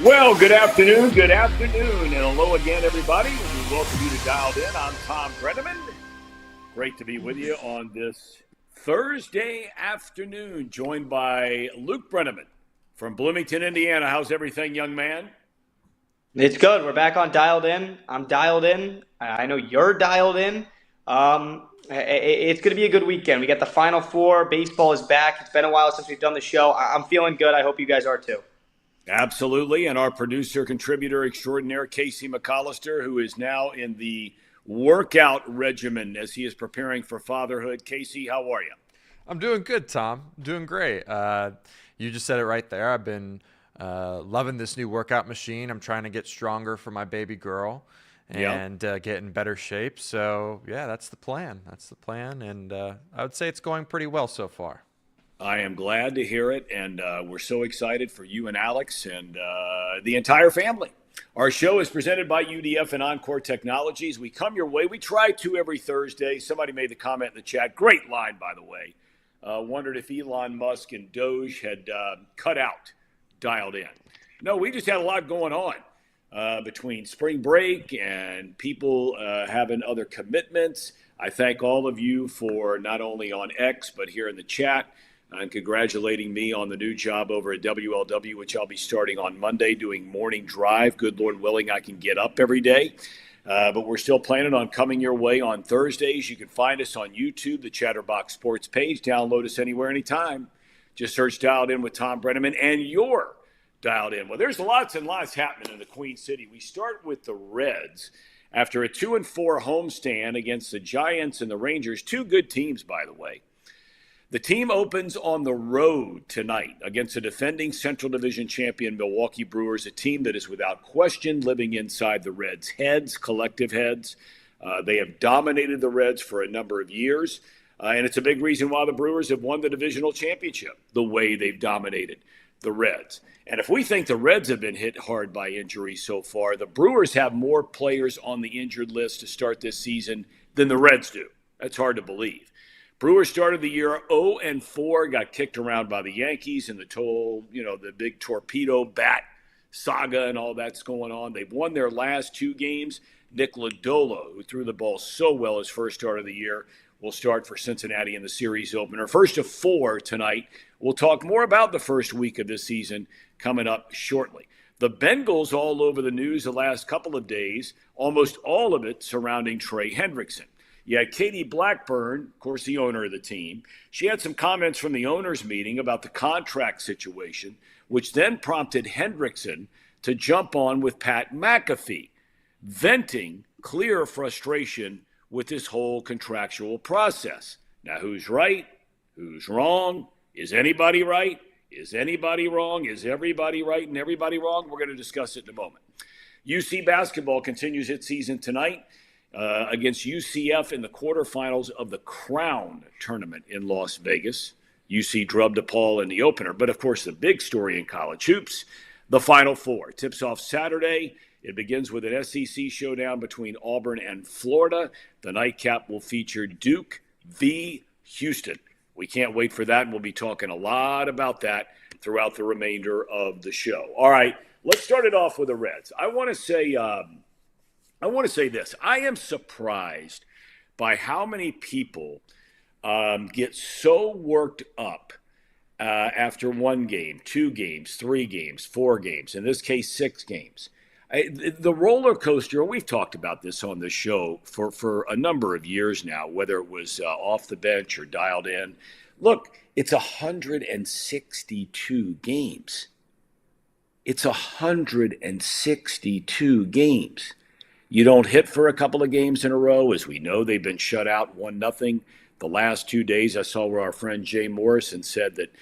Well, good afternoon, and hello again, everybody. We welcome you to Dialed In. I'm Thom Brennaman. Great to be with you on this Thursday afternoon, joined by Luke Brennaman from Bloomington, Indiana. How's everything, young man? It's good. We're back on Dialed In. I'm dialed in. I know you're dialed in. It's going to be a good weekend. We got the Final Four. Baseball is back. It's been a while since we've done the show. I'm feeling good. I hope you guys are too. Absolutely. And our producer, contributor extraordinaire, Casey McAllister, who is now in the workout regimen as he is preparing for fatherhood. Casey, how are you? I'm doing good, Tom. Doing great. You just said it right there. I've been loving this new workout machine. I'm trying to get stronger for my baby girl and get in better shape. So, yeah, that's the plan. And I would say it's going pretty well so far. I am glad to hear it, and we're so excited for you and Alex and the entire family. Our show is presented by UDF and Encore Technologies. We come your way. We try to every Thursday. Somebody made the comment in the chat. Great line, by the way. Wondered if Elon Musk and Doge had cut out Dialed In. No, we just had a lot going on between spring break and people having other commitments. I thank all of you for not only on X, but here in the chat, and congratulating me on the new job over at WLW, which I'll be starting on Monday, doing morning drive. Good Lord willing, I can get up every day. But we're still planning on coming your way on Thursdays. You can find us on YouTube, the Chatterbox Sports page. Download us anywhere, anytime. Just search Dialed In with Thom Brennaman, and you're dialed in. Well, there's lots and lots happening in the Queen City. We start with the Reds. After a 2-4 homestand against the Giants and the Rangers, two good teams, by the way. The team opens on the road tonight against the defending Central Division champion Milwaukee Brewers, a team that is without question living inside the Reds' heads, collective heads. They have dominated the Reds for a number of years, and it's a big reason why the Brewers have won the divisional championship, the way they've dominated the Reds. And if we think the Reds have been hit hard by injuries so far, the Brewers have more players on the injured list to start this season than the Reds do. That's hard to believe. Brewers started the year 0-4, got kicked around by the Yankees and the big torpedo bat saga and all that's going on. They've won their last two games. Nick Lodolo, who threw the ball so well his first start of the year, will start for Cincinnati in the series opener. First of four tonight. We'll talk more about the first week of this season coming up shortly. The Bengals all over the news the last couple of days, almost all of it surrounding Trey Hendrickson. You had Katie Blackburn, of course, the owner of the team. She had some comments from the owners' meeting about the contract situation, which then prompted Hendrickson to jump on with Pat McAfee, venting clear frustration with this whole contractual process. Now, who's right? Who's wrong? Is anybody right? Is anybody wrong? Is everybody right and everybody wrong? We're going to discuss it in a moment. UC basketball continues its season tonight against UCF in the quarterfinals of the Crown tournament in Las Vegas. UC drubbed DePaul in the opener. But, of course, the big story in college hoops, the Final Four. Tips off Saturday. It begins with an SEC showdown between Auburn and Florida. The nightcap will feature Duke v. Houston. We can't wait for that, and we'll be talking a lot about that throughout the remainder of the show. All right, let's start it off with the Reds. I want to say this. I am surprised by how many people get so worked up after one game, two games, three games, four games, in this case, 6 games. The roller coaster, we've talked about this on the show for a number of years now, whether it was off the bench or dialed in. Look, it's 162 games. It's 162 games. You don't hit for a couple of games in a row. As we know, they've been shut out 1-0 the last 2 days. I saw where our friend Jay Morrison said that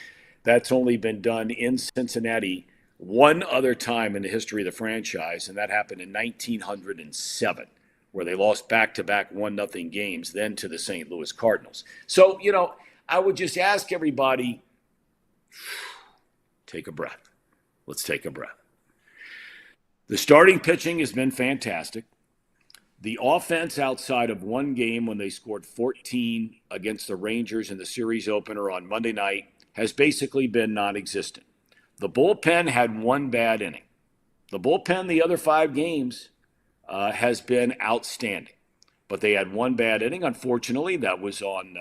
that's only been done in Cincinnati one other time in the history of the franchise, and that happened in 1907, where they lost back-to-back 1-0 games, then to the St. Louis Cardinals. So, I would just ask everybody, take a breath. Let's take a breath. The starting pitching has been fantastic. The offense, outside of one game when they scored 14 against the Rangers in the series opener on Monday night, has basically been non-existent. The bullpen had one bad inning. The bullpen, the other 5 games, has been outstanding. But they had one bad inning, unfortunately. That was on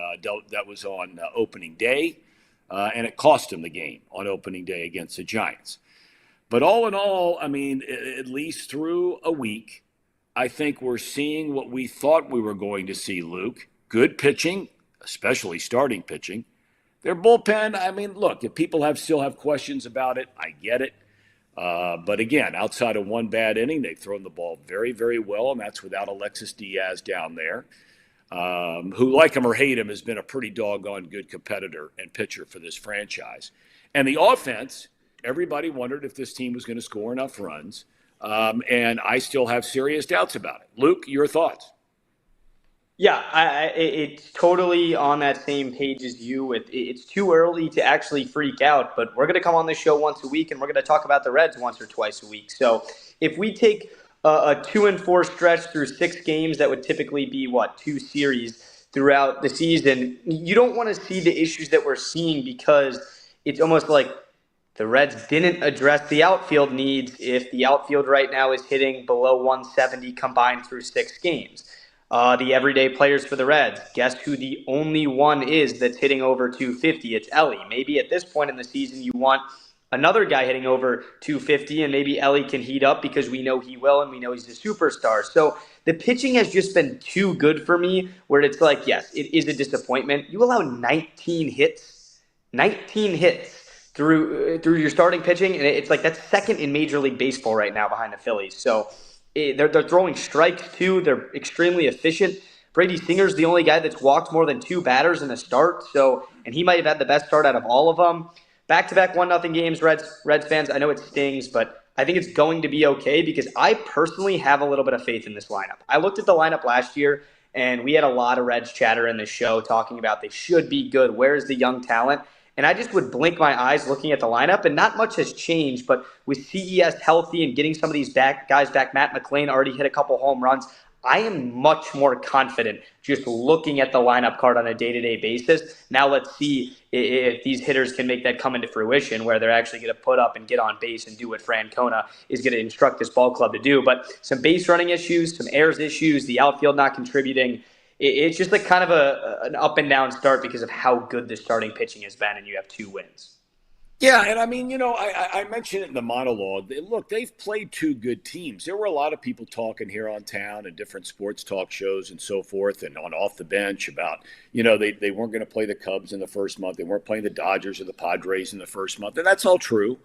opening day, and it cost them the game on opening day against the Giants. But all in all, I mean, at least through a week, I think we're seeing what we thought we were going to see, Luke. Good pitching, especially starting pitching. Their bullpen, I mean, look, if people still have questions about it, I get it. But again, outside of one bad inning, they've thrown the ball very, very well, and that's without Alexis Diaz down there, who, like him or hate him, has been a pretty doggone good competitor and pitcher for this franchise. And the offense, everybody wondered if this team was going to score enough runs, and I still have serious doubts about it. Luke, your thoughts? Yeah, it's totally on that same page as you. It's too early to actually freak out, but we're going to come on this show once a week, and we're going to talk about the Reds once or twice a week. So if we take a 2-4 stretch through 6 games, that would typically be, 2 series throughout the season. You don't want to see the issues that we're seeing because it's almost like the Reds didn't address the outfield needs if the outfield right now is hitting below 170 combined through 6 games. The everyday players for the Reds. Guess who the only one is that's hitting over 250? It's Ellie. Maybe at this point in the season you want another guy hitting over 250, and maybe Ellie can heat up because we know he will and we know he's a superstar. So the pitching has just been too good for me where it's like, yes, it is a disappointment. You allow 19 hits through your starting pitching, and it's like that's second in Major League Baseball right now behind the Phillies. So they're throwing strikes, too. They're extremely efficient. Brady Singer's the only guy that's walked more than 2 batters in a start, and he might have had the best start out of all of them. Back-to-back 1-0 games, Reds fans. I know it stings, but I think it's going to be okay because I personally have a little bit of faith in this lineup. I looked at the lineup last year, and we had a lot of Reds chatter in this show talking about they should be good. Where's the young talent? And I just would blink my eyes looking at the lineup, and not much has changed. But with CES healthy and getting some of these guys back, Matt McClain already hit a couple home runs. I am much more confident just looking at the lineup card on a day-to-day basis. Now let's see if these hitters can make that come into fruition where they're actually going to put up and get on base and do what Francona is going to instruct this ball club to do. But some base running issues, some errors issues, the outfield not contributing. It's just like kind of an up and down start because of how good the starting pitching has been, and you have 2 wins. Yeah, and I mean, I mentioned it in the monologue. Look, they've played 2 good teams. There were a lot of people talking here on town and different sports talk shows and so forth and on Off the Bench about, they weren't going to play the Cubs in the first month. They weren't playing the Dodgers or the Padres in the first month. And that's all true.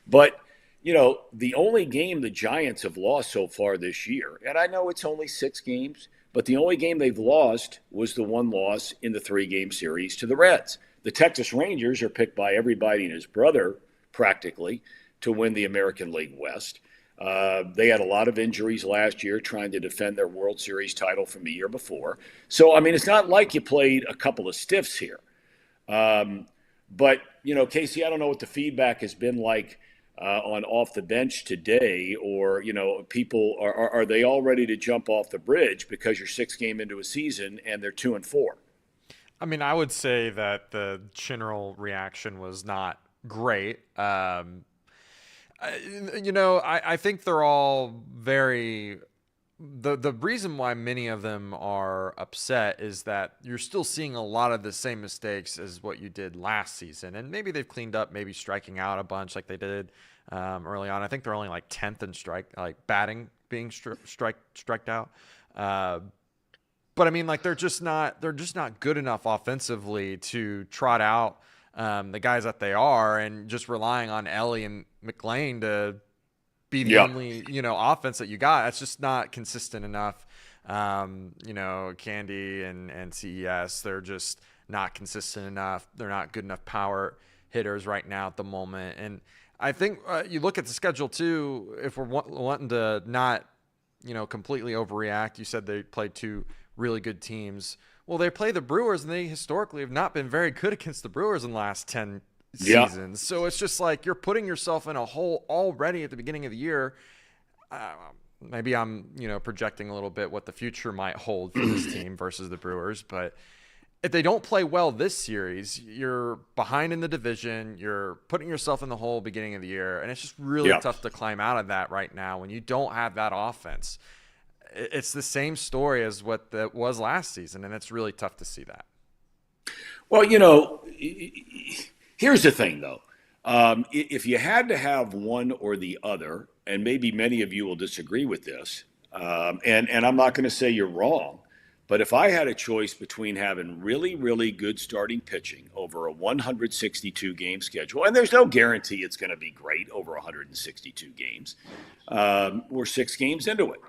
But, the only game the Giants have lost so far this year, and I know it's only 6 games, but the only game they've lost was the one loss in the 3-game series to the Reds. The Texas Rangers are picked by everybody and his brother, practically, to win the American League West. They had a lot of injuries last year trying to defend their World Series title from the year before. So, I mean, it's not like you played a couple of stiffs here. But, Casey, I don't know what the feedback has been like on Off the Bench today, or, people, are they all ready to jump off the bridge because you're 6 games into a season and they're 2-4? I mean, I would say that the general reaction was not great. I think they're all very. The reason why many of them are upset is that you're still seeing a lot of the same mistakes as what you did last season, and maybe they've cleaned up, maybe striking out a bunch like they did early on. I think they're only like 10th in batting being striked out. But I mean, like they're just not good enough offensively to trot out the guys that they are, and just relying on Ellie and McLean to be the only offense that you got. That's just not consistent enough. Candy and CES, they're just not consistent enough. They're not good enough power hitters right now at the moment. And I think you look at the schedule too. If we're wanting to not completely overreact, you said they played 2 really good teams. Well, they play the Brewers, and they historically have not been very good against the Brewers in the last 10 seasons. So it's just like you're putting yourself in a hole already at the beginning of the year. Maybe I'm projecting a little bit what the future might hold for this team versus the Brewers, but if they don't play well this series, you're behind in the division. You're putting yourself in the hole beginning of the year, and it's just really tough to climb out of that right now when you don't have that offense. It's the same story as what that was last season, and it's really tough to see that. Well, here's the thing, though. If you had to have one or the other, and maybe many of you will disagree with this, and I'm not going to say you're wrong, but if I had a choice between having really, really good starting pitching over a 162-game schedule, and there's no guarantee it's going to be great over 162 games, we're 6 games into it.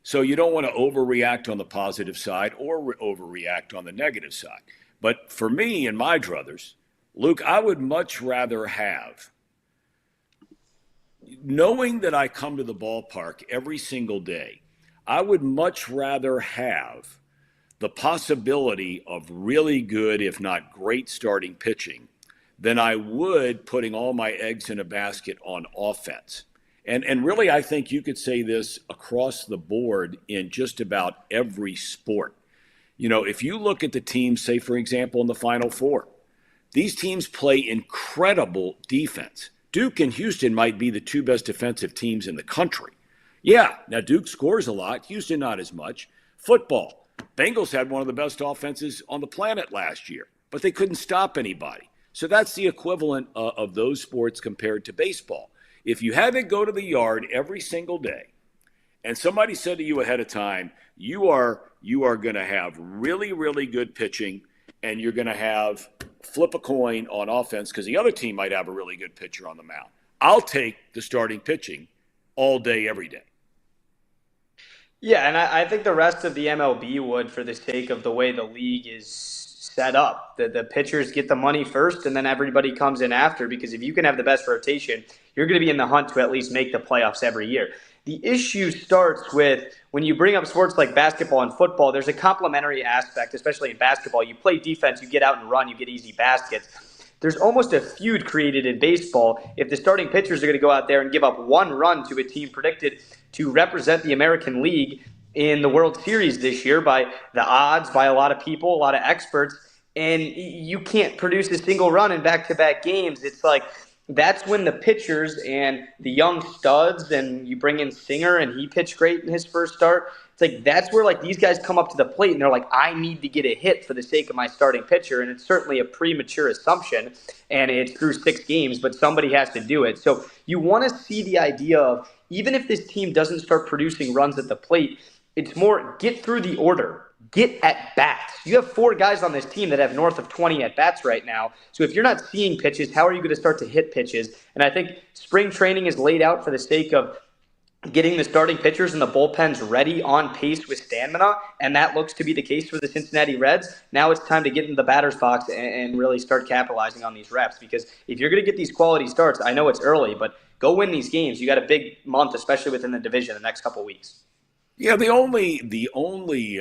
So you don't want to overreact on the positive side or overreact on the negative side. But for me and my druthers, Luke, I would much rather have, knowing that I come to the ballpark every single day, I would much rather have the possibility of really good, if not great, starting pitching than I would putting all my eggs in a basket on offense. And really, I think you could say this across the board in just about every sport. If you look at the teams, say, for example, in the Final Four, these teams play incredible defense. Duke and Houston might be the 2 best defensive teams in the country. Yeah, now Duke scores a lot, Houston not as much. Football, Bengals had one of the best offenses on the planet last year, but they couldn't stop anybody. So that's the equivalent of those sports compared to baseball. If you had to go to the yard every single day, and somebody said to you ahead of time, you are going to have really, really good pitching, and you're going to have flip a coin on offense because the other team might have a really good pitcher on the mound. I'll take the starting pitching all day, every day. Yeah, and I think the rest of the MLB would, for the sake of the way the league is set up. The pitchers get the money first, and then everybody comes in after, because if you can have the best rotation, you're going to be in the hunt to at least make the playoffs every year. The issue starts with when you bring up sports like basketball and football, there's a complementary aspect, especially in basketball. You play defense, you get out and run, you get easy baskets. There's almost a feud created in baseball if the starting pitchers are going to go out there and give up 1 run to a team predicted to represent the American League in the World Series this year by the odds, by a lot of people, a lot of experts, and you can't produce a single run in back-to-back games. It's like that's when the pitchers and the young studs, and you bring in Singer, and he pitched great in his first start. It's like that's where like these guys come up to the plate, and they're like, I need to get a hit for the sake of my starting pitcher, and it's certainly a premature assumption, and it's through 6 games, but somebody has to do it. So you want to see the idea of, even if this team doesn't start producing runs at the plate, it's more get through the order. Get at bats. You have 4 guys on this team that have north of 20 at bats right now. So if you're not seeing pitches, how are you going to start to hit pitches? And I think spring training is laid out for the sake of getting the starting pitchers and the bullpens ready on pace with stamina. And that looks to be the case for the Cincinnati Reds. Now it's time to get in the batter's box and really start capitalizing on these reps. Because if you're going to get these quality starts, I know it's early, but go win these games. You got a big month, especially within the division, the next couple of weeks. Yeah, the only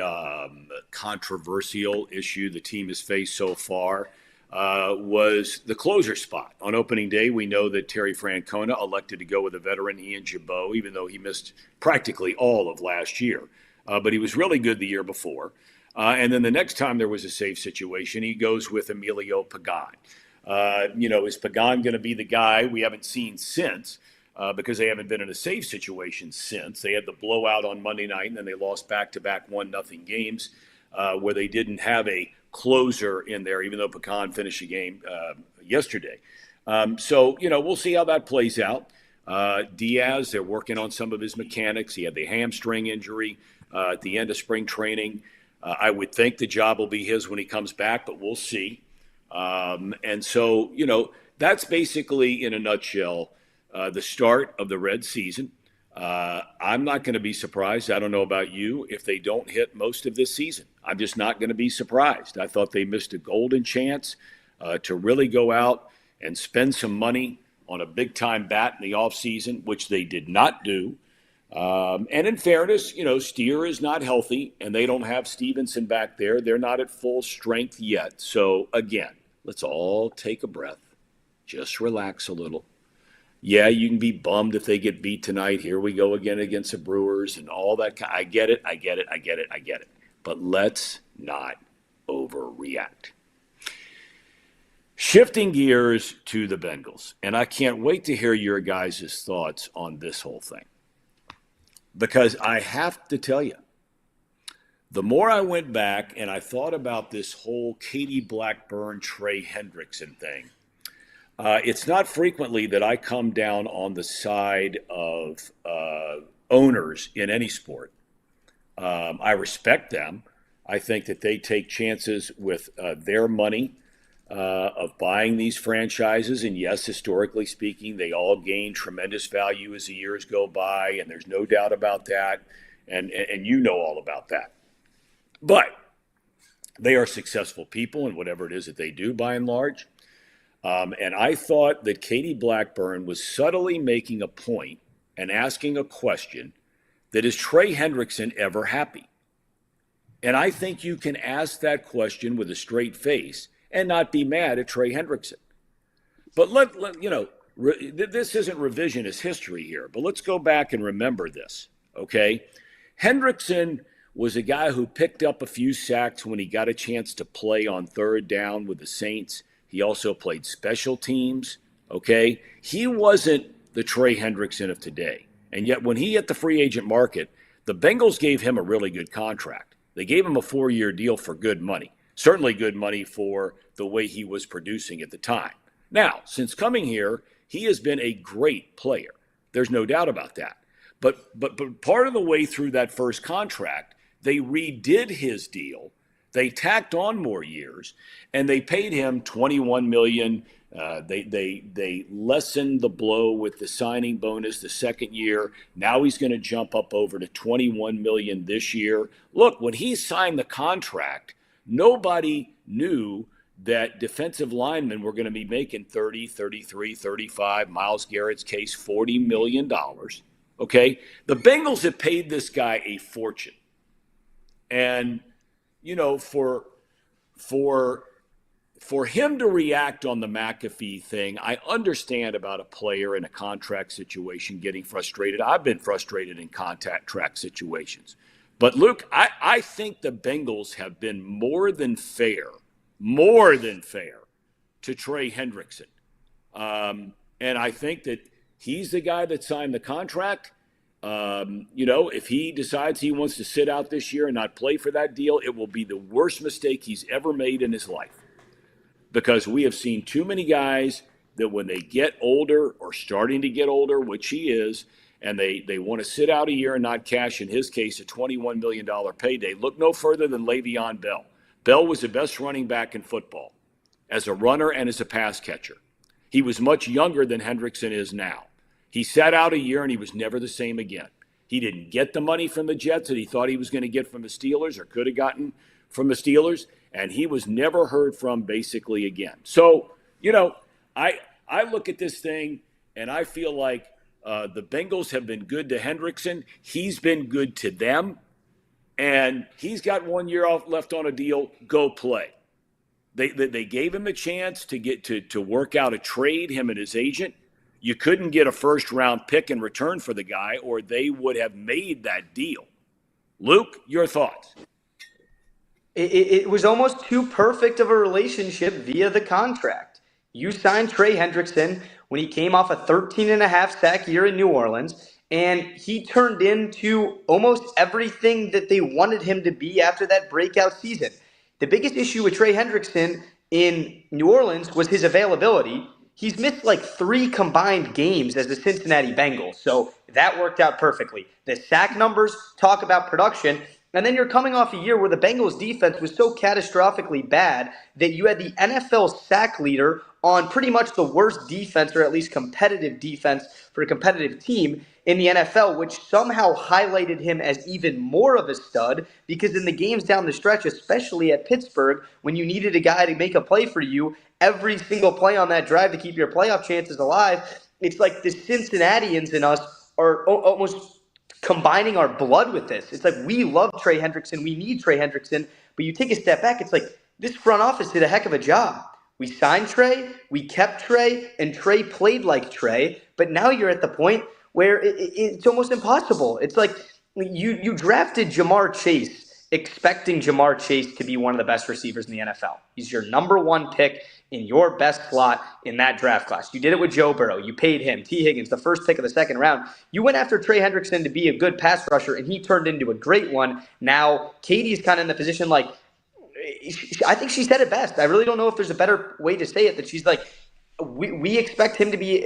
controversial issue the team has faced so far was the closer spot. On opening day, we know that Terry Francona elected to go with a veteran, Ian Gibaut, even though he missed practically all of last year. But he was really good the year before. And then the next time there was a safe situation, he goes with Emilio Pagan. Is Pagan going to be the guy? We haven't seen since. Because they haven't been in a safe situation since. They had the blowout on Monday night, and then they lost back-to-back 1-0 games where they didn't have a closer in there, even though Pecan finished the game yesterday. So, we'll see how that plays out. Diaz, they're working on some of his mechanics. He had the hamstring injury at the end of spring training. I would think the job will be his when he comes back, but we'll see. And so, that's basically, in a nutshell, the start of the Red season. I'm not going to be surprised. I don't know about you if they don't hit most of this season. I'm just not going to be surprised. I thought they missed a golden chance to really go out and spend some money on a big-time bat in the offseason, which they did not do. And in fairness, Steer is not healthy, and they don't have Stevenson back there. They're not at full strength yet. So, again, let's all take a breath. Just relax a little. Yeah, you can be bummed if they get beat tonight. Here we go again against the Brewers and all that. I get it. But let's not overreact. Shifting gears to the Bengals, and I can't wait to hear your guys' thoughts on this whole thing. Because I have to tell you, the more I went back and I thought about this whole Katie Blackburn, Trey Hendrickson thing, it's not frequently that I come down on the side of owners in any sport. I respect them. I think that they take chances with their money of buying these franchises. And yes, historically speaking, they all gain tremendous value as the years go by. And there's no doubt about that. And you know all about that. But they are successful people in whatever it is that they do by and large. And I thought that Katie Blackburn was subtly making a point and asking a question that, is Trey Hendrickson ever happy? And I think you can ask that question with a straight face and not be mad at Trey Hendrickson. But this isn't revisionist history here, but let's go back and remember this, okay? Hendrickson was a guy who picked up a few sacks when he got a chance to play on third down with the Saints. He also played special teams, okay? He wasn't the Trey Hendrickson of today. And yet when he hit the free agent market, the Bengals gave him a really good contract. They gave him a 4-year deal for good money, certainly good money for the way he was producing at the time. Now, since coming here, he has been a great player. There's no doubt about that. But part of the way through that first contract, they redid his deal. They tacked on more years, and they paid him $21 million. They lessened the blow with the signing bonus the second year. Now he's going to jump up over to $21 million this year. Look, when he signed the contract, nobody knew that defensive linemen were going to be making 30, 33, 35, Myles Garrett's case, $40 million. Okay? The Bengals have paid this guy a fortune. And, you know, for him to react on the McAfee thing, I understand about a player in a contract situation getting frustrated. I've been frustrated in contract situations. But, Luke, I think the Bengals have been more than fair to Trey Hendrickson. And I think that he's the guy that signed the contract. If he decides he wants to sit out this year and not play for that deal, it will be the worst mistake he's ever made in his life. Because we have seen too many guys that when they get older or starting to get older, which he is, and they want to sit out a year and not cash, in his case, a $21 million payday. Look no further than Le'Veon Bell. Bell was the best running back in football as a runner and as a pass catcher. He was much younger than Hendrickson is now. He sat out a year and he was never the same again. He didn't get the money from the Jets that he thought he was going to get from the Steelers or could have gotten from the Steelers, and he was never heard from basically again. So, I look at this thing and I feel like the Bengals have been good to Hendrickson. He's been good to them, and he's got 1 year left on a deal. Go play. They gave him a chance to get to work out a trade, him and his agent. You couldn't get a first-round pick in return for the guy, or they would have made that deal. Luke, your thoughts? It was almost too perfect of a relationship via the contract. You signed Trey Hendrickson when he came off a 13.5 sack year in New Orleans, and he turned into almost everything that they wanted him to be after that breakout season. The biggest issue with Trey Hendrickson in New Orleans was his availability. He's missed like 3 combined games as the Cincinnati Bengals, so that worked out perfectly. The sack numbers talk about production, and then you're coming off a year where the Bengals defense was so catastrophically bad that you had the NFL sack leader on pretty much the worst defense, or at least competitive defense for a competitive team in the NFL, which somehow highlighted him as even more of a stud, because in the games down the stretch, especially at Pittsburgh, when you needed a guy to make a play for you, every single play on that drive to keep your playoff chances alive, it's like the Cincinnatians and us are almost combining our blood with this. It's like we love Trey Hendrickson, we need Trey Hendrickson, but you take a step back, it's like this front office did a heck of a job. We signed Trey, we kept Trey, and Trey played like Trey, but now you're at the point where it's almost impossible. It's like you drafted Jamar Chase expecting Jamar Chase to be one of the best receivers in the NFL. He's your number one pick in your best slot in that draft class. You did it with Joe Burrow. You paid him. T. Higgins, the first pick of the second round. You went after Trey Hendrickson to be a good pass rusher, and he turned into a great one. Now, Katie's kind of in the position like, I think she said it best. I really don't know if there's a better way to say it, that she's like, we expect him to be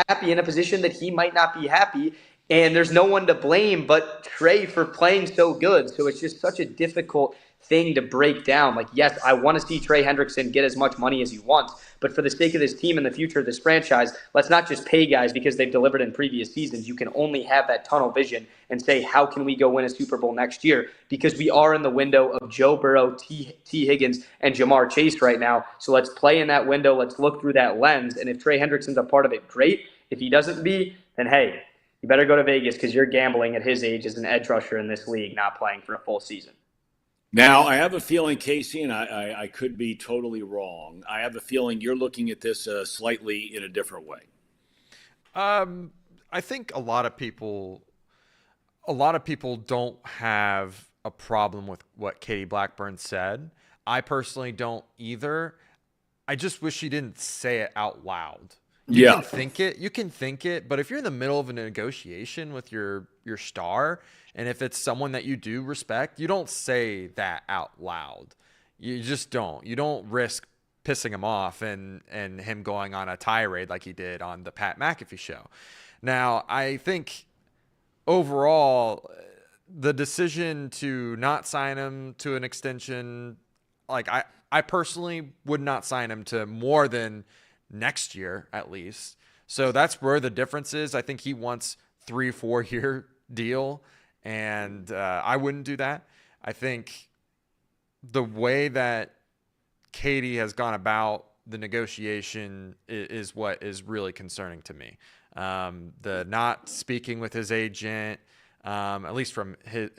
happy in a position that he might not be happy. And there's no one to blame but Trey for playing so good. So it's just such a difficult thing to break down. Like, yes, I want to see Trey Hendrickson get as much money as he wants, but for the sake of this team and the future of this franchise, let's not just pay guys because they've delivered in previous seasons. You can only have that tunnel vision and say, how can we go win a Super Bowl next year? Because we are in the window of Joe Burrow, T. Higgins, and Jamar Chase right now. So let's play in that window. Let's look through that lens. And if Trey Hendrickson's a part of it, great. If he doesn't be, then hey, you better go to Vegas because you're gambling at his age as an edge rusher in this league, not playing for a full season. Now, I have a feeling, Casey, and I could be totally wrong. I have a feeling you're looking at this slightly in a different way. I think a lot of people don't have a problem with what Katie Blackburn said. I personally don't either. I just wish she didn't say it out loud. You can think it, but if you're in the middle of a negotiation with your star, and if it's someone that you do respect, you don't say that out loud. You just don't. You don't risk pissing him off and him going on a tirade like he did on the Pat McAfee show. Now, I think overall, the decision to not sign him to an extension, like I personally would not sign him to more than next year at least. So that's where the difference is. I think he wants 3-4 year deal, and I wouldn't do that. I think the way that Katie has gone about the negotiation is what is really concerning to me. The not speaking with his agent, at least from Trey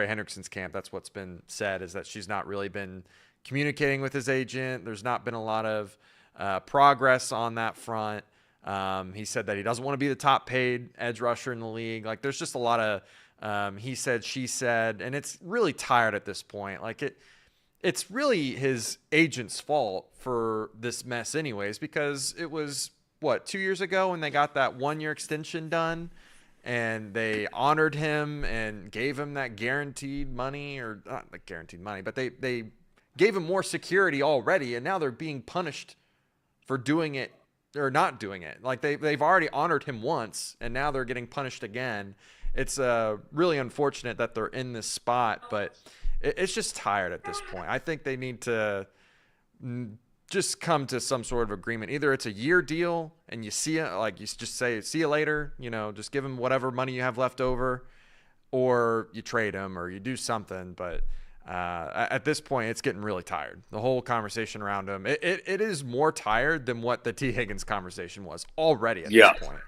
Hendrickson's camp, that's what's been said, is that she's not really been communicating with his agent. There's not been a lot of progress on that front. He said that he doesn't want to be the top paid edge rusher in the league. Like, there's just a lot of he said, she said, and it's really tired at this point. Like, it's really his agent's fault for this mess anyways, because it was 2 years ago when they got that 1 year extension done, and they honored him and gave him that guaranteed money, or not the guaranteed money, but they gave him more security already, and now they're being punished for doing it or not doing it. Like, they've already honored him once, and now they're getting punished again. It's really unfortunate that they're in this spot, but it's just tired at this point. I think they need to just come to some sort of agreement. Either it's a year deal and you see it, like you just say, see you later, just give him whatever money you have left over, or you trade him or you do something. But at this point, it's getting really tired. The whole conversation around him, it is more tired than what the T. Higgins conversation was already at this point.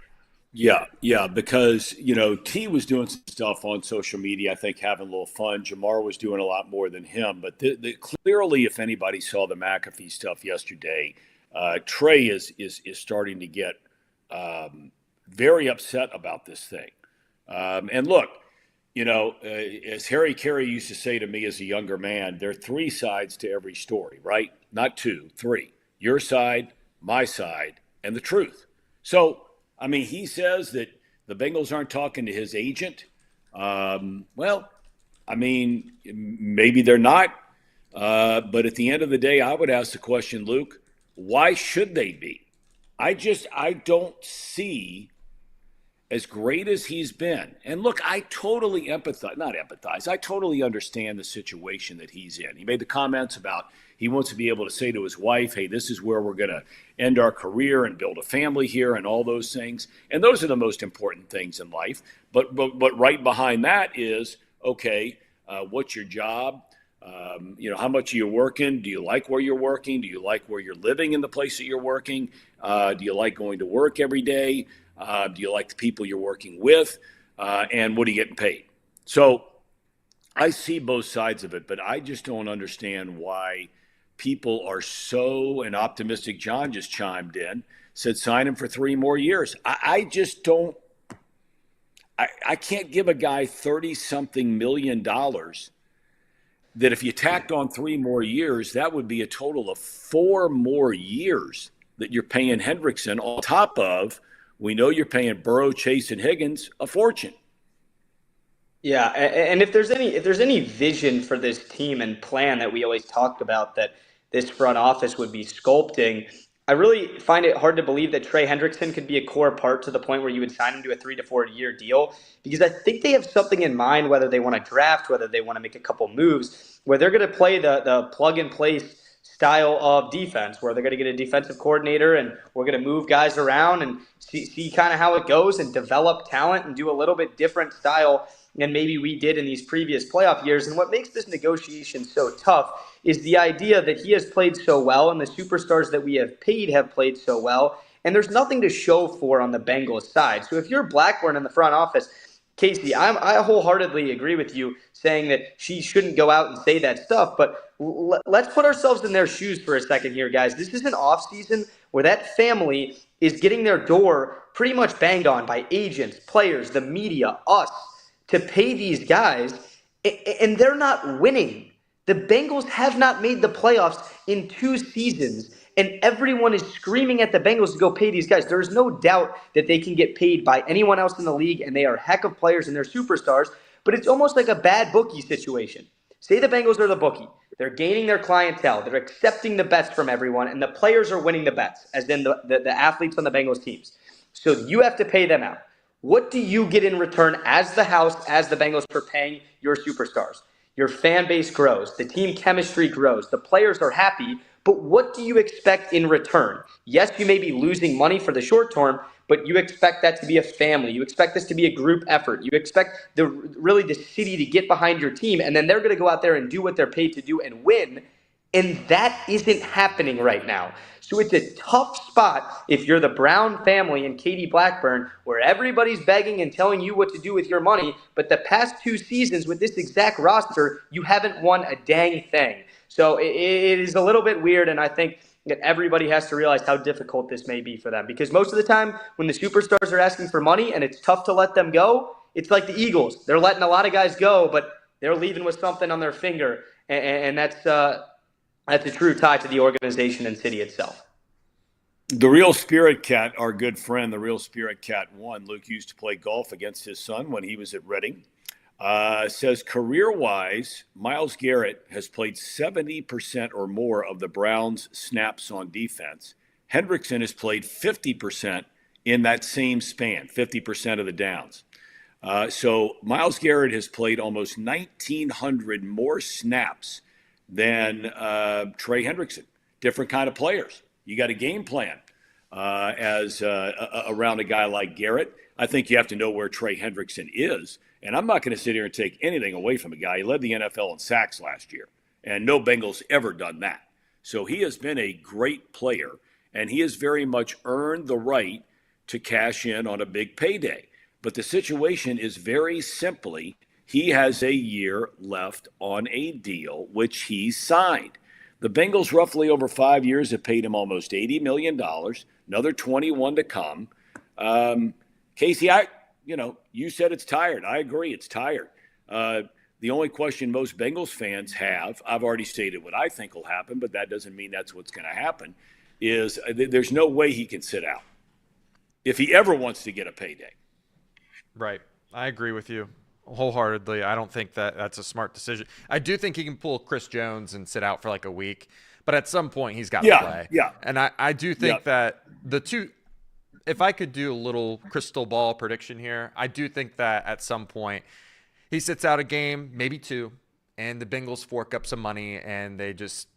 Yeah, because, T was doing some stuff on social media, I think having a little fun. Jamar was doing a lot more than him. But clearly, if anybody saw the McAfee stuff yesterday, Trey is starting to get very upset about this thing. And look, as Harry Carey used to say to me as a younger man, there are three sides to every story, right? Not two, three. Your side, my side, and the truth. So, he says that the Bengals aren't talking to his agent. Well, maybe they're not. But at the end of the day, I would ask the question, Luke, why should they be? I don't see, as great as he's been. And look, I totally I totally understand the situation that he's in. He made the comments about he wants to be able to say to his wife, hey, this is where we're going to end our career and build a family here and all those things. And those are the most important things in life. But right behind that is, okay, what's your job? How much are you working? Do you like where you're working? Do you like where you're living in the place that you're working? Do you like going to work every day? Do you like the people you're working with? And what are you getting paid? So I see both sides of it, but I just don't understand why people are so, and optimistic John just chimed in, said sign him for 3 more years. I just don't, I can't give a guy $30-something million that if you tacked on 3 more years, that would be a total of 4 more years that you're paying Hendrickson on top of, we know you're paying Burrow, Chase, and Higgins a fortune. Yeah, and if there's any vision for this team and plan that we always talked about that this front office would be sculpting, I really find it hard to believe that Trey Hendrickson could be a core part to the point where you would sign him to a 3 to 4 year deal, because I think they have something in mind, whether they want to draft, whether they want to make a couple moves, where they're going to play the plug and place style of defense, where they're going to get a defensive coordinator and we're going to move guys around and see kind of how it goes and develop talent and do a little bit different style than maybe we did in these previous playoff years. And what makes this negotiation so tough is the idea that he has played so well and the superstars that we have paid have played so well, and there's nothing to show for on the Bengals side. So if you're Blackburn in the front office, Casey, I wholeheartedly agree with you saying that she shouldn't go out and say that stuff, but let's put ourselves in their shoes for a second here, guys. This is an offseason where that family is getting their door pretty much banged on by agents, players, the media, us, to pay these guys, and they're not winning. The Bengals have not made the playoffs in 2 seasons, and everyone is screaming at the Bengals to go pay these guys. There is no doubt that they can get paid by anyone else in the league, and they are heck of players and they're superstars, but it's almost like a bad bookie situation. Say the Bengals are the bookie. They're gaining their clientele. They're accepting the bets from everyone, and the players are winning the bets, as in the athletes on the Bengals teams. So you have to pay them out. What do you get in return as the house, as the Bengals, for paying your superstars? Your fan base grows. The team chemistry grows. The players are happy. But what do you expect in return? Yes, you may be losing money for the short term, but you expect that to be a family. You expect this to be a group effort. You expect the city to get behind your team, and then they're going to go out there and do what they're paid to do and win. And that isn't happening right now. So it's a tough spot if you're the Brown family and Katie Blackburn, where everybody's begging and telling you what to do with your money. But the past 2 seasons with this exact roster, you haven't won a dang thing. So it is a little bit weird, and I think that everybody has to realize how difficult this may be for them. Because most of the time, when the superstars are asking for money and it's tough to let them go, it's like the Eagles. They're letting a lot of guys go, but they're leaving with something on their finger, and that's a true tie to the organization and city itself. The Real Spirit Cat, our good friend, the Real Spirit Cat 1, Luke used to play golf against his son when he was at Reading, says career-wise, Myles Garrett has played 70% or more of the Browns' snaps on defense. Hendrickson has played 50% in that same span, 50% of the downs. So Myles Garrett has played almost 1,900 more snaps than Trey Hendrickson. Different kind of players. You got a game plan around a guy like Garrett. I think you have to know where Trey Hendrickson is. And I'm not going to sit here and take anything away from a guy. He led the NFL in sacks last year, and no Bengal's ever done that. So he has been a great player, and he has very much earned the right to cash in on a big payday. But the situation is very simply, he has a year left on a deal, which he signed. The Bengals, roughly over 5 years, have paid him almost $80 million, another 21 to come. Casey, you said it's tired. I agree, it's tired. The only question most Bengals fans have, I've already stated what I think will happen, but that doesn't mean that's what's going to happen, is there's no way he can sit out if he ever wants to get a payday. Right. I agree with you wholeheartedly. I don't think that's a smart decision. I do think he can pull Chris Jones and sit out for like a week, but at some point he's got to play. Yeah. And I do think that the two, if I could do a little crystal ball prediction here, I do think that at some point he sits out a game, maybe 2, and the Bengals fork up some money and they just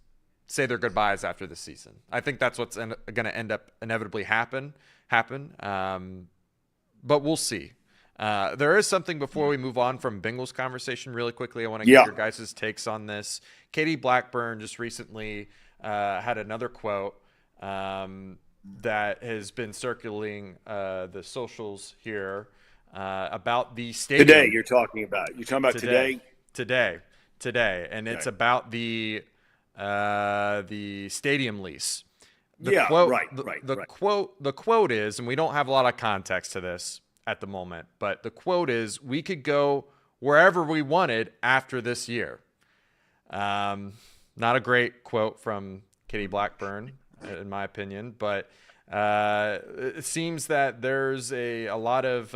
say their goodbyes after the season. I think that's what's going to end up inevitably happen. But we'll see. There is something before we move on from Bengals conversation really quickly. I want to get your guys' takes on this. Katie Blackburn just recently had another quote that has been circulating the socials here about the stadium. Today you're talking about today? Today. And it's about the stadium lease. The quote is, and we don't have a lot of context to this at the moment, but the quote is, we could go wherever we wanted after this year. Not a great quote from Kitty Blackburn, in my opinion, but it seems that there's a lot of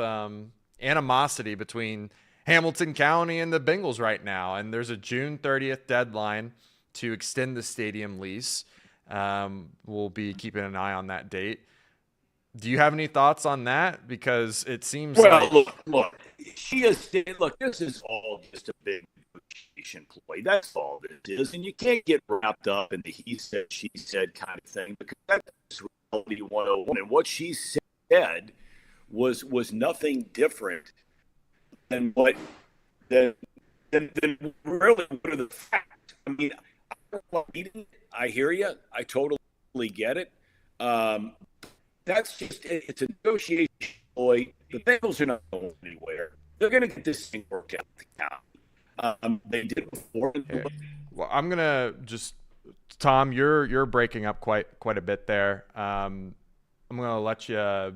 animosity between Hamilton County and the Bengals right now, and there's a June 30th deadline to extend the stadium lease. We'll be keeping an eye on that date. Do you have any thoughts on that? Because it seems like look, she is. Look, this is all just a big negotiation ploy. That's all this is, and you can't get wrapped up in the he said, she said kind of thing because that's reality 101. And what she said was nothing different than what than really what are the facts. I mean, I hear you. I totally get it. That's just it's a negotiation ploy. The Bengals are not going anywhere. They're going to get this thing worked out with the county. They did before. Well, I'm gonna just Tom, you're breaking up quite a bit there. I'm gonna let you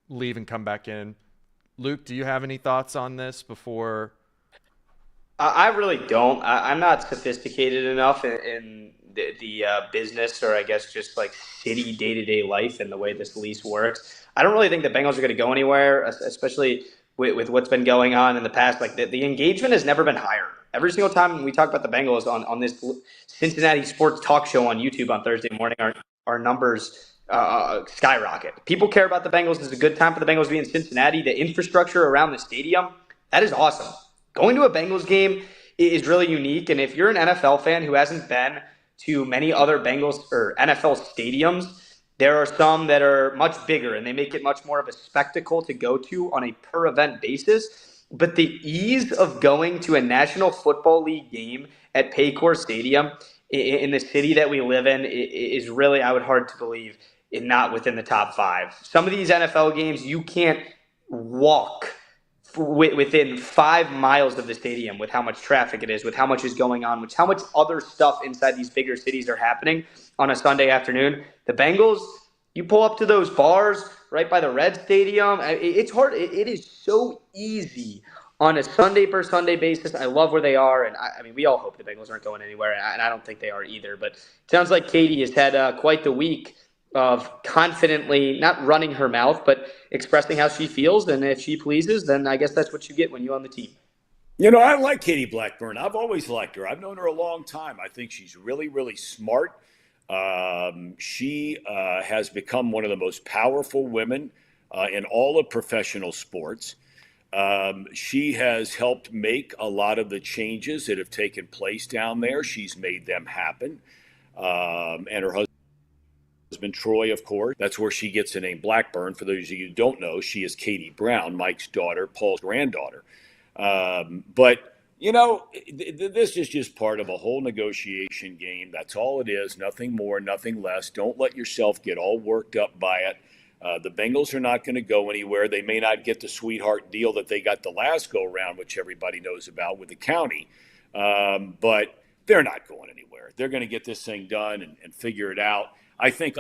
leave and come back in. Luke, do you have any thoughts on this before? I really don't. I'm not sophisticated enough in the business, or I guess just like city day-to-day life and the way this lease works. I don't really think the Bengals are going to go anywhere, especially with what's been going on in the past. Like the engagement has never been higher. Every single time we talk about the Bengals on this Cincinnati sports talk show on YouTube on Thursday morning, our numbers skyrocket. People care about the Bengals. It's a good time for the Bengals to be in Cincinnati. The infrastructure around the stadium, that is awesome. Going to a Bengals game is really unique, and if you're an NFL fan who hasn't been to many other Bengals or NFL stadiums, there are some that are much bigger, and they make it much more of a spectacle to go to on a per-event basis. But the ease of going to a National Football League game at Paycor Stadium in the city that we live in is really, I would hard to believe, not within the top five. Some of these NFL games, you can't walk within 5 miles of the stadium with how much traffic it is, with how much is going on, with how much other stuff inside these bigger cities are happening on a Sunday afternoon. The Bengals, you pull up to those bars right by the Red Stadium. It's hard. It is so easy on a Sunday per Sunday basis. I love where they are. And I mean, we all hope the Bengals aren't going anywhere. And I don't think they are either. But it sounds like Katie has had quite the week of confidently not running her mouth, but expressing how she feels. And if she pleases, then I guess that's what you get when you own the team. You know, I like Katie Blackburn. I've always liked her. I've known her a long time. I think she's really, really smart. She has become one of the most powerful women in all of professional sports. She has helped make a lot of the changes that have taken place down there. She's made them happen. And her husband Troy, of course. That's where she gets the name Blackburn. For those of you who don't know, she is Katie Brown, Mike's daughter, Paul's granddaughter. But, you know, this is just part of a whole negotiation game. That's all it is. Nothing more, nothing less. Don't let yourself get all worked up by it. The Bengals are not going to go anywhere. They may not get the sweetheart deal that they got the last go-around, which everybody knows about with the county. But they're not going anywhere. They're going to get this thing done and figure it out. I think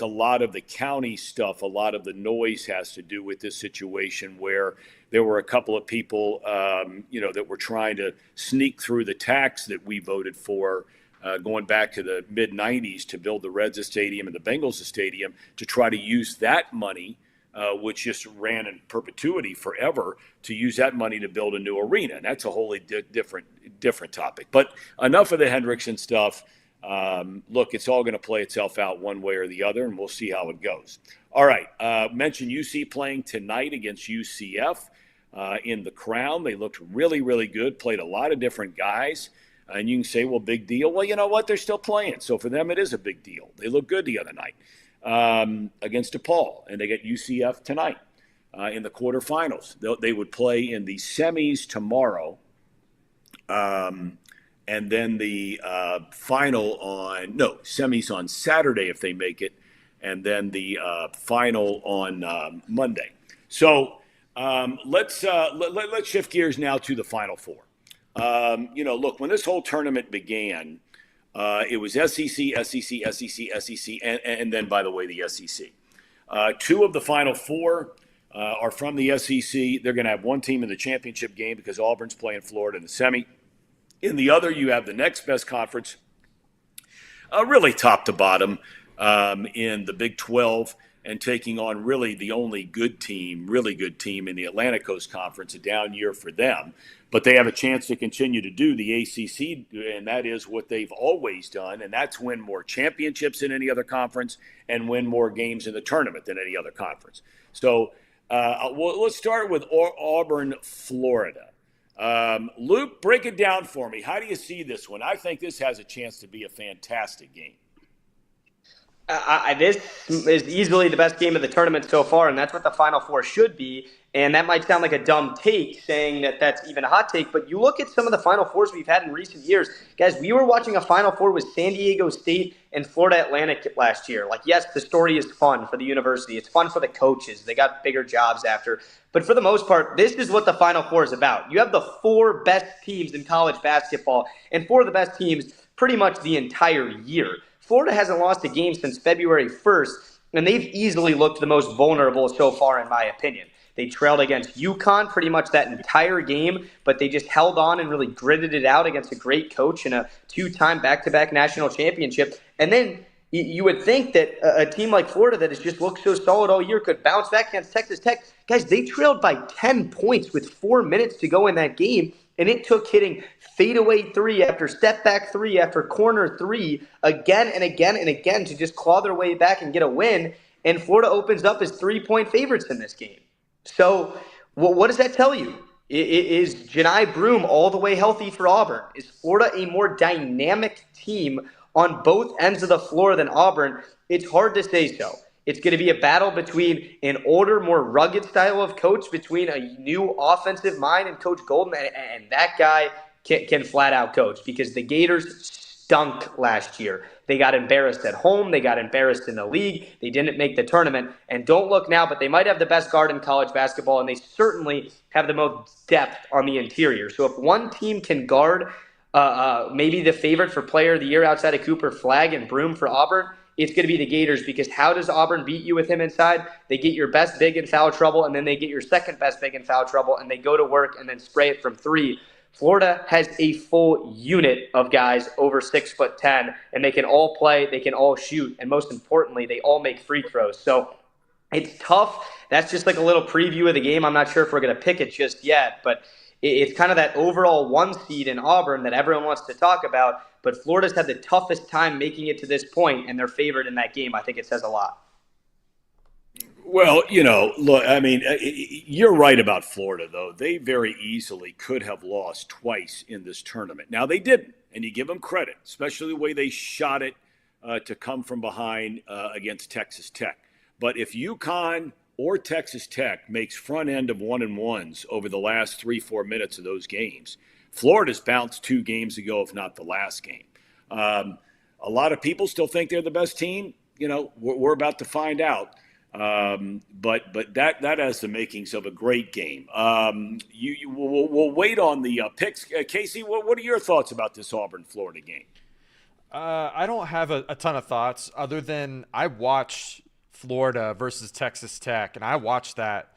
a lot of the county stuff, a lot of the noise has to do with this situation where there were a couple of people, that were trying to sneak through the tax that we voted for going back to the mid-'90s to build the Reds Stadium and the Bengals Stadium to try to use that money, which just ran in perpetuity forever, to use that money to build a new arena. And that's a wholly different topic. But enough of the Hendrickson stuff. Look, it's all going to play itself out one way or the other, and we'll see how it goes. All right. Mentioned UC playing tonight against UCF in the Crown. They looked really, really good, played a lot of different guys. And you can say, well, big deal. Well, you know what? They're still playing. So for them, it is a big deal. They look good the other night against DePaul, and they get UCF tonight in the quarterfinals. They would play in the semis tomorrow. And then the semis on Saturday if they make it, and then the final on Monday. So let's shift gears now to the Final Four. Look, when this whole tournament began, it was SEC, and then, by the way, the SEC. Two of the Final Four are from the SEC. They're going to have one team in the championship game because Auburn's playing Florida in the semi. In the other, you have the next best conference, really top to bottom, in the Big 12, and taking on really the only really good team in the Atlantic Coast Conference, a down year for them. But they have a chance to continue to do the ACC, and that is what they've always done, and that's win more championships than any other conference and win more games in the tournament than any other conference. So let's start with Auburn, Florida. Luke, break it down for me. How do you see this one? I think this has a chance to be a fantastic game. This is easily the best game of the tournament so far, and that's what the Final Four should be. And that might sound like a dumb take, saying that that's even a hot take, but you look at some of the Final Fours we've had in recent years. Guys, we were watching a Final Four with San Diego State and Florida Atlantic last year. Like, yes, the story is fun for the university. It's fun for the coaches. They got bigger jobs after. But for the most part, this is what the Final Four is about. You have the 4 best teams in college basketball and 4 of the best teams pretty much the entire year. Florida hasn't lost a game since February 1st, and they've easily looked the most vulnerable so far, in my opinion. They trailed against UConn pretty much that entire game, but they just held on and really gritted it out against a great coach and a 2-time back-to-back national championship. And then you would think that a team like Florida that has just looked so solid all year could bounce back against Texas Tech. Guys, they trailed by 10 points with 4 minutes to go in that game, and it took hitting fadeaway 3 after step back 3 after corner 3 again and again and again to just claw their way back and get a win. And Florida opens up as 3-point favorites in this game. So what does that tell you? Is Janai Broome all the way healthy for Auburn? Is Florida a more dynamic team on both ends of the floor than Auburn? It's hard to say so. It's going to be a battle between an older, more rugged style of coach, between a new offensive mind and Coach Golden, and that guy can flat out coach, because the Gators stunk last year. They got embarrassed at home. They got embarrassed in the league. They didn't make the tournament. And don't look now, but they might have the best guard in college basketball, and they certainly have the most depth on the interior. So if one team can guard maybe the favorite for player of the year outside of Cooper Flagg and Broome for Auburn, it's going to be the Gators, because how does Auburn beat you with him inside? They get your best big in foul trouble, and then they get your second best big in foul trouble, and they go to work and then spray it from 3. Florida has a full unit of guys over 6'10", and they can all play, they can all shoot, and most importantly, they all make free throws. So it's tough. That's just like a little preview of the game. I'm not sure if we're going to pick it just yet, but it's kind of that overall 1 seed in Auburn that everyone wants to talk about. But Florida's had the toughest time making it to this point, and they're favored in that game. I think it says a lot. Well, look, I mean, you're right about Florida, though. They very easily could have lost twice in this tournament. Now, they didn't, and you give them credit, especially the way they shot it to come from behind against Texas Tech. But if UConn or Texas Tech makes front end of 1-and-1s over the last 3-4 minutes of those games, Florida's bounced 2 games ago, if not the last game. A lot of people still think they're the best team. We're about to find out. But that has the makings of a great game. We'll wait on the picks. Casey, what are your thoughts about this Auburn-Florida game? I don't have a ton of thoughts other than I watched Florida versus Texas Tech, and I watched that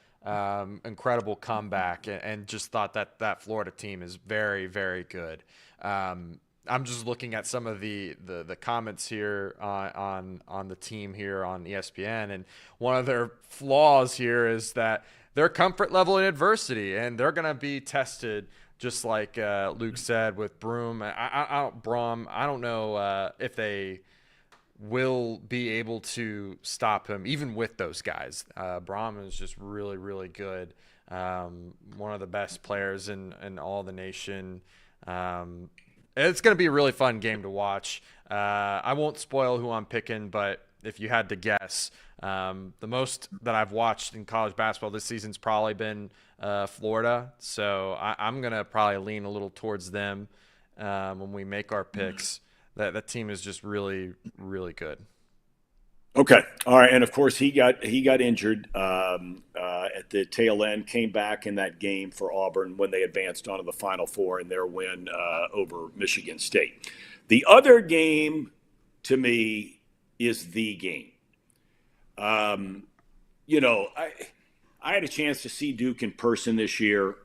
incredible comeback and just thought that Florida team is very, very good. I'm just looking at some of the comments here on the team here on ESPN, and one of their flaws here is that their comfort level in adversity, and they're going to be tested just like Luke said with Broome. I don't know if they will be able to stop him even with those guys. Broome is just really, really good. One of the best players in all the nation. It's going to be a really fun game to watch. I won't spoil who I'm picking, but if you had to guess, the most that I've watched in college basketball this season's probably been Florida. So I'm going to probably lean a little towards them when we make our picks. That team is just really, really good. Okay. All right. And of course he got injured at the tail end, came back in that game for Auburn when they advanced onto the Final Four in their win over Michigan State. The other game to me is the game. I had a chance to see Duke in person this year.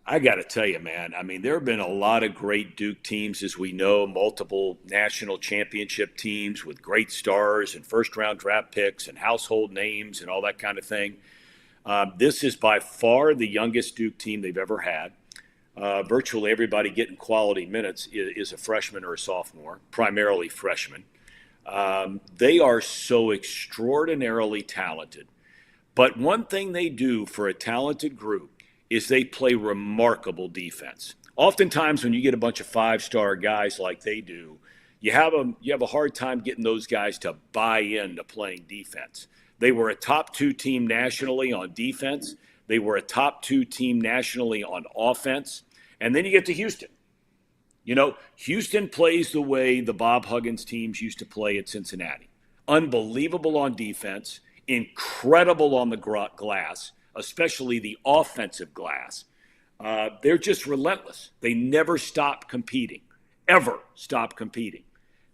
I got to tell you, man, I mean, there have been a lot of great Duke teams, as we know, multiple national championship teams with great stars and first round draft picks and household names and all that kind of thing. This is by far the youngest Duke team they've ever had. Virtually everybody getting quality minutes is a freshman or a sophomore, primarily freshmen. They are so extraordinarily talented. But one thing they do for a talented group is they play remarkable defense. Oftentimes when you get a bunch of five-star guys like they do, you have a hard time getting those guys to buy into playing defense. They were a top 2 team nationally on defense. They were a top 2 team nationally on offense. And then you get to Houston. You know, Houston plays the way the Bob Huggins teams used to play at Cincinnati. Unbelievable on defense, incredible on the glass, especially the offensive glass. They're just relentless. They never stop competing, ever stop competing.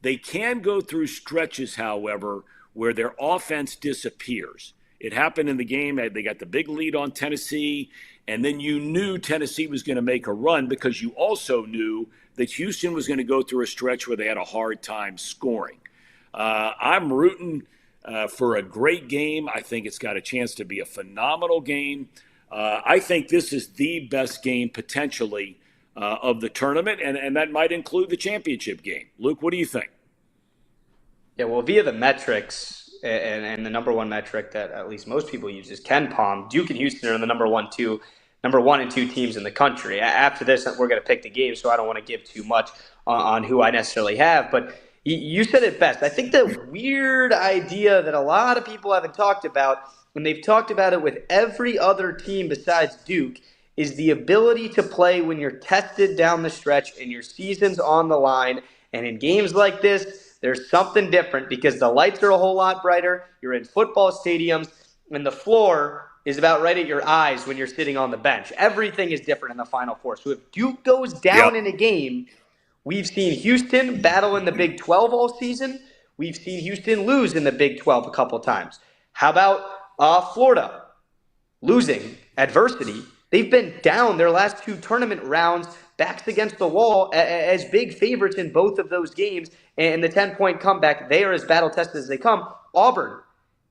They can go through stretches, however, where their offense disappears. It happened in the game. They got the big lead on Tennessee, and then you knew Tennessee was going to make a run because you also knew that Houston was going to go through a stretch where they had a hard time scoring. I'm rooting for a great game. I think it's got a chance to be a phenomenal game. I think this is the best game potentially of the tournament, and that might include the championship game. Luke, what do you think? Yeah, well, via the metrics, and the number one metric that at least most people use is KenPom, Duke and Houston are the number one and two teams in the country. After this, we're going to pick the game, so I don't want to give too much on who I necessarily have. But you said it best. I think the weird idea that a lot of people haven't talked about, and they've talked about it with every other team besides Duke, is the ability to play when you're tested down the stretch and your season's on the line. And in games like this, there's something different because the lights are a whole lot brighter. You're in football stadiums, and the floor is about right at your eyes when you're sitting on the bench. Everything is different in the Final Four. So if Duke goes down in a game, we've seen Houston battle in the Big 12 all season. We've seen Houston lose in the Big 12 a couple times. How about Florida losing adversity? They've been down their last 2 tournament rounds, backs against the wall as big favorites in both of those games. And the 10-point comeback, they are as battle-tested as they come. Auburn,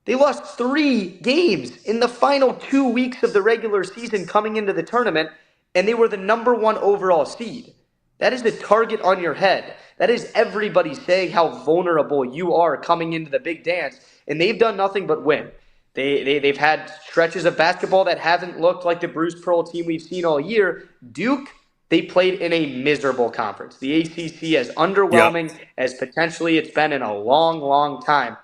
they lost 3 games in the final 2 weeks of the regular season coming into the tournament, and they were the number 1 overall seed. That is the target on your head. That is everybody saying how vulnerable you are coming into the big dance, and they've done nothing but win. They've had stretches of basketball that haven't looked like the Bruce Pearl team we've seen all year. Duke, they played in a miserable conference. The ACC as underwhelming as potentially it's been in a long, long time.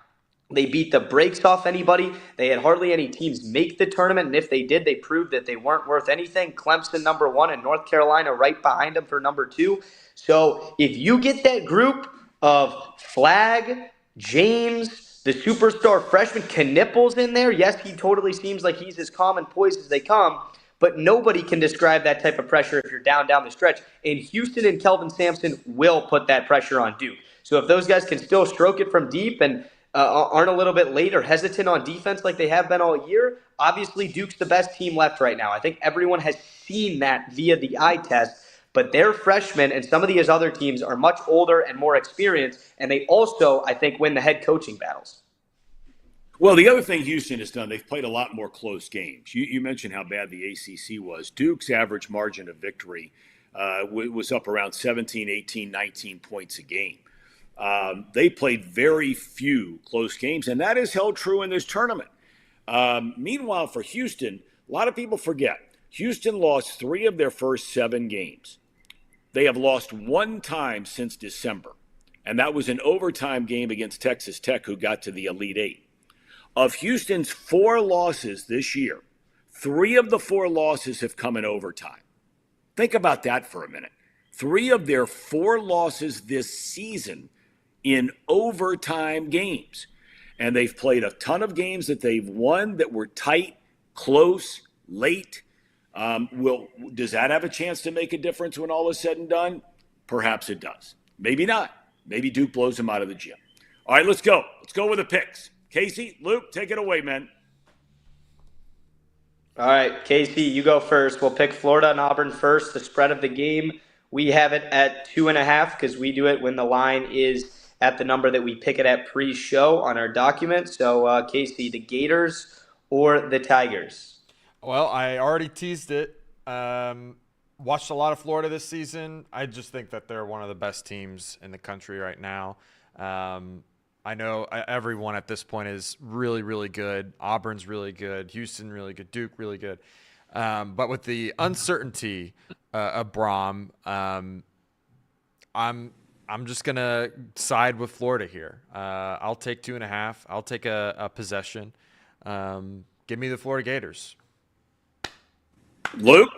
They beat the brakes off anybody. They had hardly any teams make the tournament, and if they did, they proved that they weren't worth anything. Clemson number 1 and North Carolina right behind them for number 2. So if you get that group of Flagg, James, the superstar freshman, Knipples in there, yes, he totally seems like he's as calm and poised as they come, but nobody can describe that type of pressure if you're down the stretch. And Houston and Kelvin Sampson will put that pressure on Duke. So if those guys can still stroke it from deep and aren't a little bit late or hesitant on defense like they have been all year, obviously Duke's the best team left right now. I think everyone has seen that via the eye test, but their freshmen and some of these other teams are much older and more experienced, and they also, I think, win the head coaching battles. Well, the other thing Houston has done, they've played a lot more close games. You mentioned how bad the ACC was. Duke's average margin of victory was up around 17, 18, 19 points a game. They played very few close games, and that is held true in this tournament. Meanwhile, for Houston, a lot of people forget, Houston lost 3 of their first 7 games. They have lost 1 time since December, and that was an overtime game against Texas Tech, who got to the Elite 8. Of Houston's 4 losses this year, 3 of the 4 losses have come in overtime. Think about that for a minute. 3 of their 4 losses this season in overtime games. And they've played a ton of games that they've won that were tight, close, late. Does that have a chance to make a difference when all is said and done? Perhaps it does. Maybe not. Maybe Duke blows them out of the gym. All right, let's go. Let's go with the picks. Casey, Luke, take it away, man. All right, Casey, you go first. We'll pick Florida and Auburn first. The spread of the game, we have it at 2.5 because we do it when the line is at the number that we pick it at pre-show on our document. So, Casey, the Gators or the Tigers? Well, I already teased it. Watched a lot of Florida this season. I just think that they're one of the best teams in the country right now. I know everyone at this point is really, really good. Auburn's really good. Houston really good. Duke really good. But with the uncertainty of Braum, I'm just gonna side with Florida here. I'll take 2.5. I'll take a possession. Give me the Florida Gators. Luke?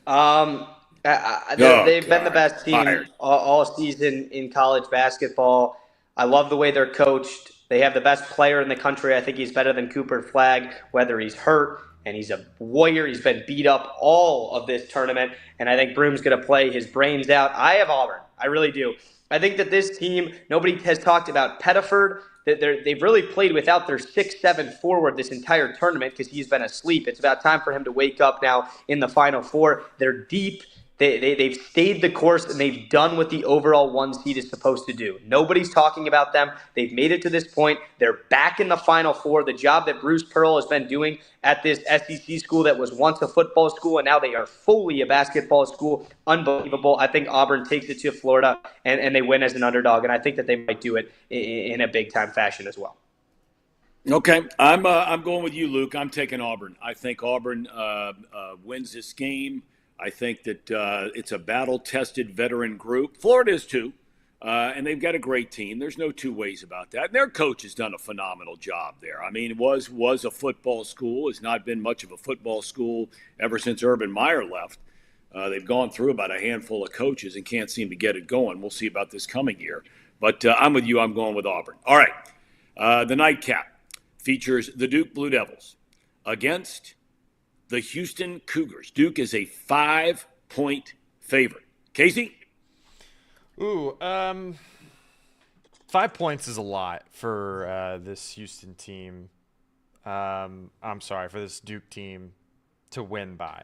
They've been the best team Fired. all season in college basketball. I love the way they're coached. They have the best player in the country. I think he's better than Cooper Flagg, whether he's hurt, and he's a warrior. He's been beat up all of this tournament, and I think Broom's going to play his brains out. I have Auburn. I really do. I think that this team, nobody has talked about Pettiford. They've really played without their 6'7" forward this entire tournament because he's been asleep. It's about time for him to wake up now in the Final Four. They're deep. They've stayed the course, and they've done what the overall 1 seed is supposed to do. Nobody's talking about them. They've made it to this point. They're back in the Final Four. The job that Bruce Pearl has been doing at this SEC school that was once a football school, and now they are fully a basketball school. Unbelievable. I think Auburn takes it to Florida, and they win as an underdog, and I think that they might do it in a big-time fashion as well. Okay, I'm going with you, Luke. I'm taking Auburn. I think Auburn wins this game. I think that it's a battle-tested veteran group. Florida is too, and they've got a great team. There's no two ways about that. And their coach has done a phenomenal job there. I mean, it was a football school. It's not been much of a football school ever since Urban Meyer left. They've gone through about a handful of coaches and can't seem to get it going. We'll see about this coming year. But I'm with you. I'm going with Auburn. All right, the nightcap features the Duke Blue Devils against the Houston Cougars. Duke is a 5-point favorite. Casey? Ooh, 5 points is a lot for this Houston team. I'm sorry, for this Duke team to win by.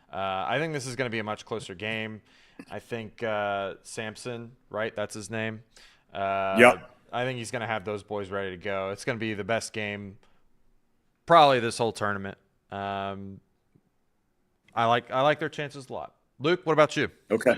I think this is going to be a much closer game. I think Sampson, right? That's his name. Yep. I think he's going to have those boys ready to go. It's going to be the best game probably this whole tournament. I like their chances a lot. Luke, what about you? Okay.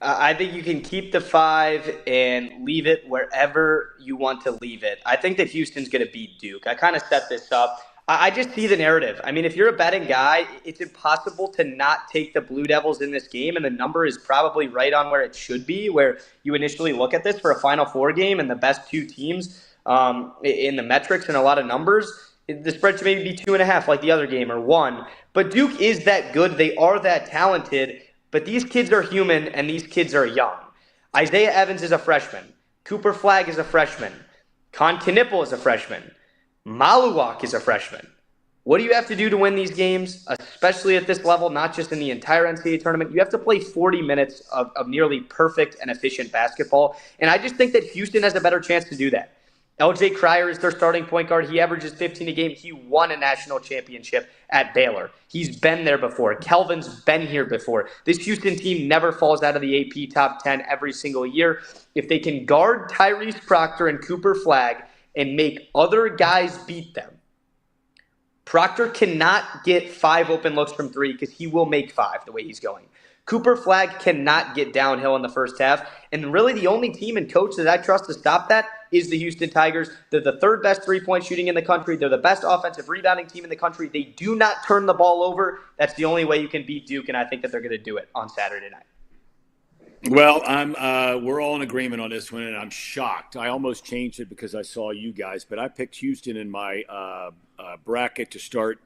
I think you can keep the 5 and leave it wherever you want to leave it. I think that Houston's going to beat Duke. I kind of set this up. I just see the narrative. I mean, if you're a betting guy, it's impossible to not take the Blue Devils in this game, and the number is probably right on where it should be, where you initially look at this for a Final Four game and the best 2 teams in the metrics and a lot of numbers. The spread should maybe be 2.5 like the other game or 1. But Duke is that good. They are that talented. But these kids are human, and these kids are young. Isaiah Evans is a freshman. Cooper Flagg is a freshman. Con Knipple is a freshman. Maluwak is a freshman. What do you have to do to win these games, especially at this level, not just in the entire NCAA tournament? You have to play 40 minutes of nearly perfect and efficient basketball. And I just think that Houston has a better chance to do that. LJ Cryer is their starting point guard. He averages 15 a game. He won a national championship at Baylor. He's been there before. Kelvin's been here before. This Houston team never falls out of the AP top 10 every single year. If they can guard Tyrese Proctor and Cooper Flagg and make other guys beat them, Proctor cannot get 5 open looks from 3 because he will make 5 the way he's going. Cooper Flagg cannot get downhill in the first half. And really the only team and coach that I trust to stop that is the Houston Tigers. They're the 3rd best three-point shooting in the country. They're the best offensive rebounding team in the country. They do not turn the ball over. That's the only way you can beat Duke, and I think that they're going to do it on Saturday night. Well, we're all in agreement on this one, and I'm shocked. I almost changed it because I saw you guys, but I picked Houston in my bracket to start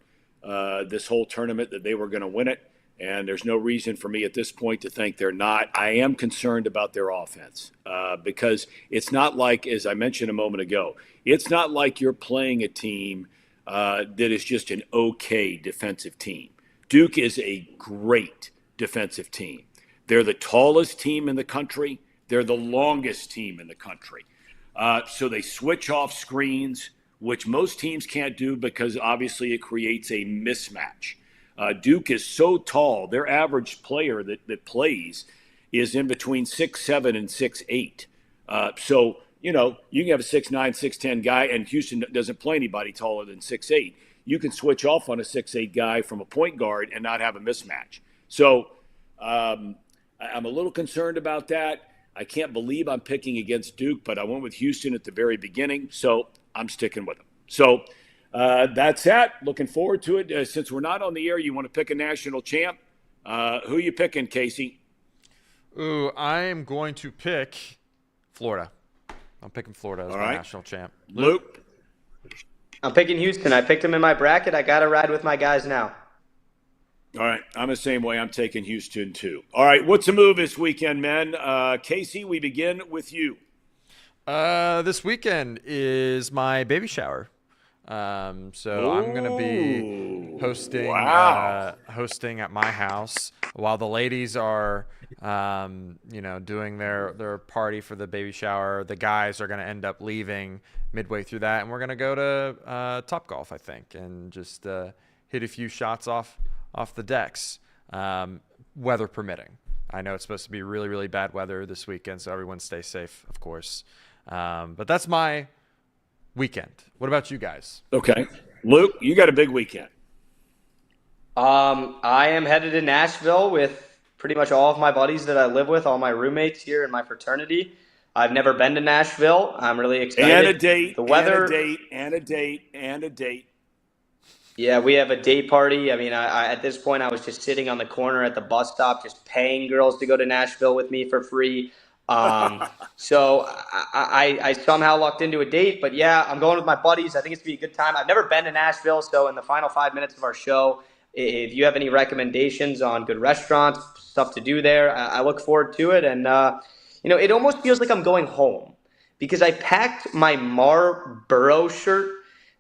this whole tournament that they were going to win it. And there's no reason for me at this point to think they're not. I am concerned about their offense because it's not like, as I mentioned a moment ago, it's not like you're playing a team that is just an okay defensive team. Duke is a great defensive team. They're the tallest team in the country. They're the longest team in the country. So they switch off screens which most teams can't do because obviously it creates a mismatch. Duke is so tall. Their average player that plays is in between 6'7" and 6'8". So, you can have a 6'9", 6'10" guy, and Houston doesn't play anybody taller than 6'8". You can switch off on a 6'8" guy from a point guard and not have a mismatch. So I'm a little concerned about that. I can't believe I'm picking against Duke, but I went with Houston at the very beginning, so I'm sticking with them. So that's that. Looking forward to it. Since we're not on the air, you want to pick a national champ? Who you picking, Casey? Ooh, I am going to pick Florida. I'm picking Florida as my national champ. Luke? I'm picking Houston. I picked them in my bracket. I got to ride with my guys now. All right. I'm the same way. I'm taking Houston, too. All right. What's the move this weekend, men? Casey, we begin with you. This weekend is my baby shower. So I'm going to be hosting hosting at my house while the ladies are doing their party for the baby shower. The guys are going to end up leaving midway through that, and we're going to go to Topgolf, I think, and just hit a few shots off the decks, weather permitting. I know it's supposed to be really, really bad weather this weekend, so everyone stay safe, of course. But that's my weekend. What about you guys? Okay. Luke, you got a big weekend. I am headed to Nashville with pretty much all of my buddies that I live with, all my roommates here in my fraternity. I've never been to Nashville. I'm really excited. And a date, the weather, and a date. Yeah, we have a date party. I mean, I at this point, I was just sitting on the corner at the bus stop, just paying girls to go to Nashville with me for free. So I somehow lucked into a date, but yeah, I'm going with my buddies. I think it's gonna be a good time. I've never been to Nashville, so in the final 5 minutes of our show, if you have any recommendations on good restaurants, stuff to do there, I look forward to it. And it almost feels like I'm going home because I packed my Marlboro shirt,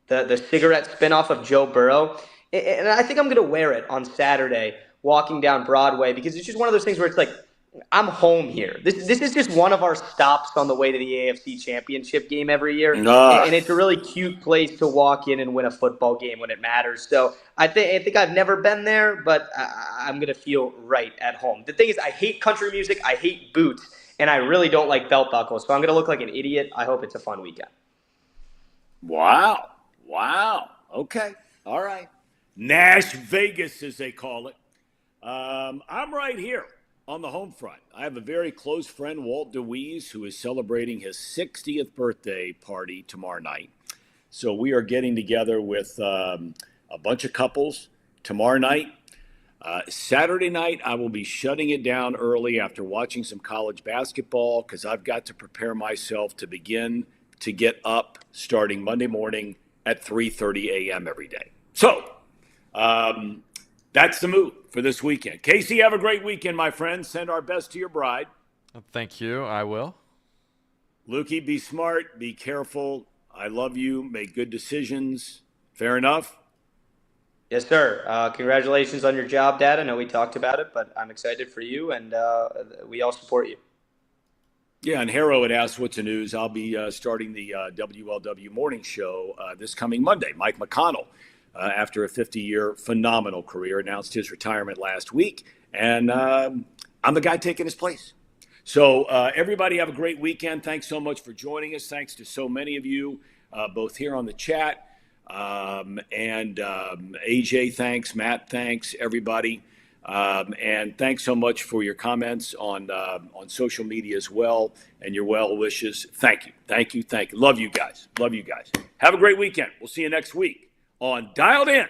the cigarette spinoff of Joe Burrow, and I think I'm gonna wear it on Saturday walking down Broadway because it's just one of those things where it's like, I'm home here. This is just one of our stops on the way to the AFC Championship game every year. And it's a really cute place to walk in and win a football game when it matters. So I think I've never been there, but I'm going to feel right at home. The thing is, I hate country music. I hate boots. And I really don't like belt buckles. So I'm going to look like an idiot. I hope it's a fun weekend. Wow. Okay. All right. Nash Vegas, as they call it. I'm right here on the home front. I have a very close friend, Walt DeWeese, who is celebrating his 60th birthday party tomorrow night. So we are getting together with a bunch of couples tomorrow night. Saturday night, I will be shutting it down early after watching some college basketball because I've got to prepare myself to begin to get up starting Monday morning at 3:30 a.m. every day. So that's the move for this weekend. Casey, have a great weekend, my friend. Send our best to your bride. Thank you. I will. Lukey, be smart. Be careful. I love you. Make good decisions. Fair enough? Yes, sir. Congratulations on your job, Dad. I know we talked about it, but I'm excited for you, and we all support you. Yeah, and Harrow had asked what's the news. I'll be starting the WLW morning show this coming Monday. Mike McConnell, after a 50-year phenomenal career, announced his retirement last week, and I'm the guy taking his place. So everybody have a great weekend. Thanks so much for joining us. Thanks to so many of you, both here on the chat, and AJ, thanks. Matt, thanks, everybody. And thanks so much for your comments on social media as well and your well wishes. Thank you. Love you guys. Have a great weekend. We'll see you next week on Dialed In.